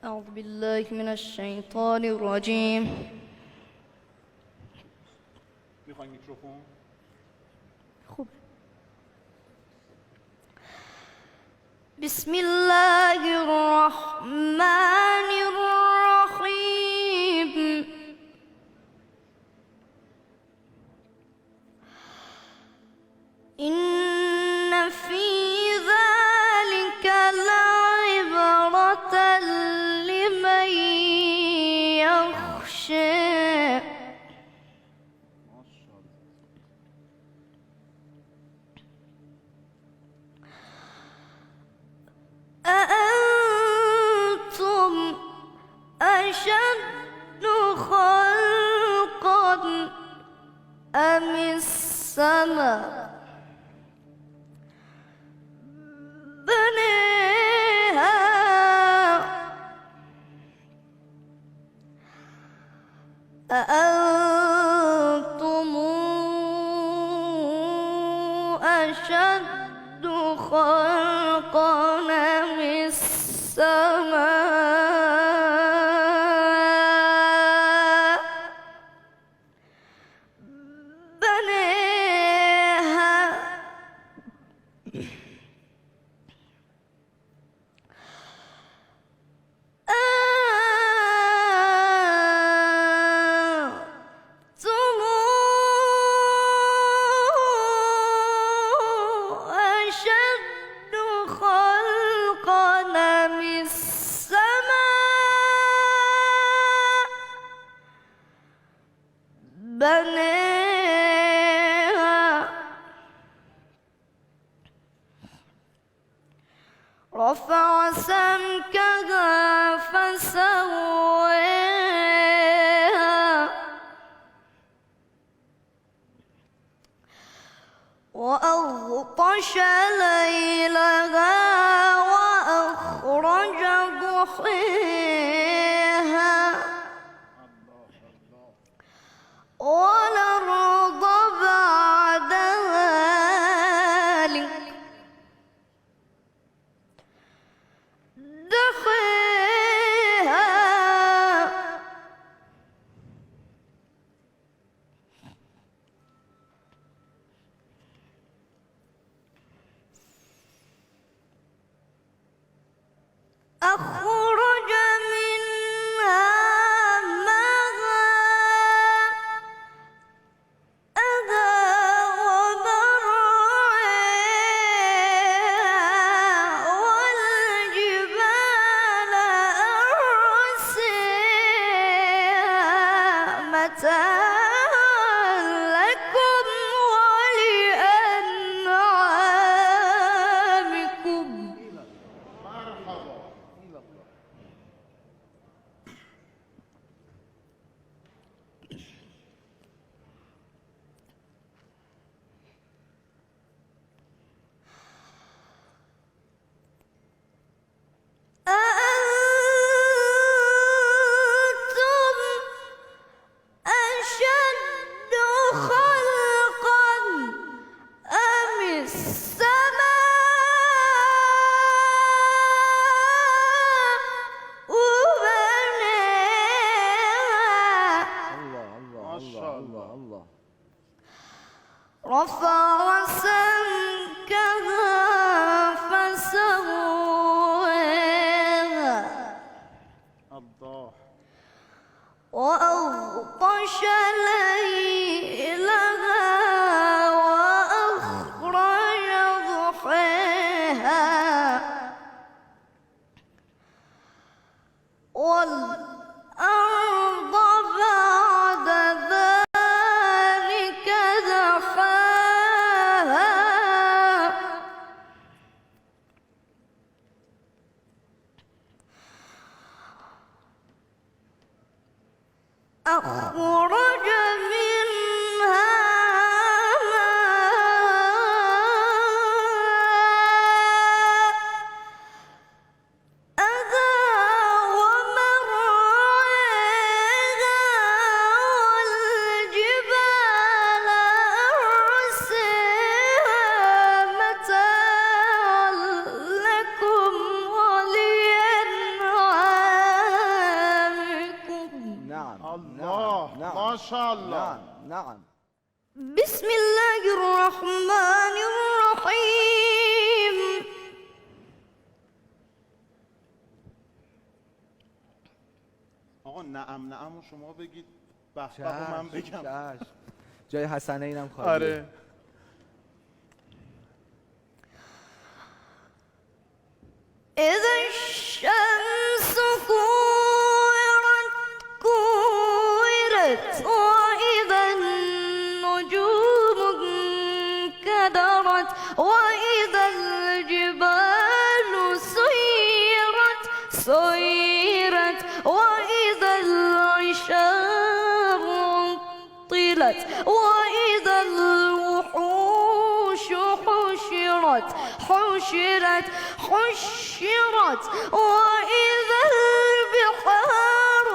أعوذ بالله من الشيطان الرجيم. میخوای میکروفون؟ خوب. بسم الله الرحمن الرحيم. إن في ذلك لعبرة لمن يخشى. أأنتم أشد خلقا أم السماء بنيها أأنتم أشد خلقا أم السماء بنيها أنتم أشد خلقا أم السماء بنيها رفع سمكها فسويها وأغطش ليلها وأخرج ضحيها والأرض بعد ذلك دحيها أخرج منها ماءها ومرعاها والجبال أرسيها متاعا لكم ولأنعامكم. أأنتم أشد خلقا أم السماء بنيها ما شاء الله. رفع سمكها فسويها الله. وأغطش ليلها وأخرج ضحيها والأرض بعد ذلك دحاها أخرج منها ماءها ومرعاها والجبال أرسيها متاعا لكم ولأنعامكم. الله ما شاء الله نعم نعم. بسم الله الرحمن الرحيم آقا نعم نعم و شما بگید به به و من بگم چشم. جای حسنه اینم خالیه. آره إذا الشمس كورت وإذا النجوم انكدرت وإذا الجبال سيرت وإذا العشار عطلت وإذا الوحوش حشرت وإذا البحار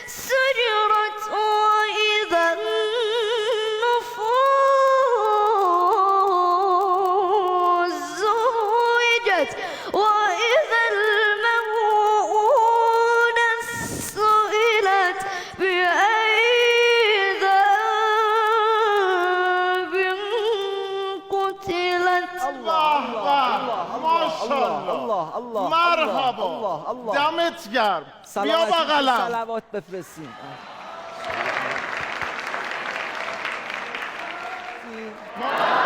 سجرت وإذا النفوس زوجت وإذا الموءودة سئلت بأي ذنب قتلت الله ما شاء الله الله مرحبا الله. دمت گرم بیا سلامتی، بغلم صلوات بفرستیم. ما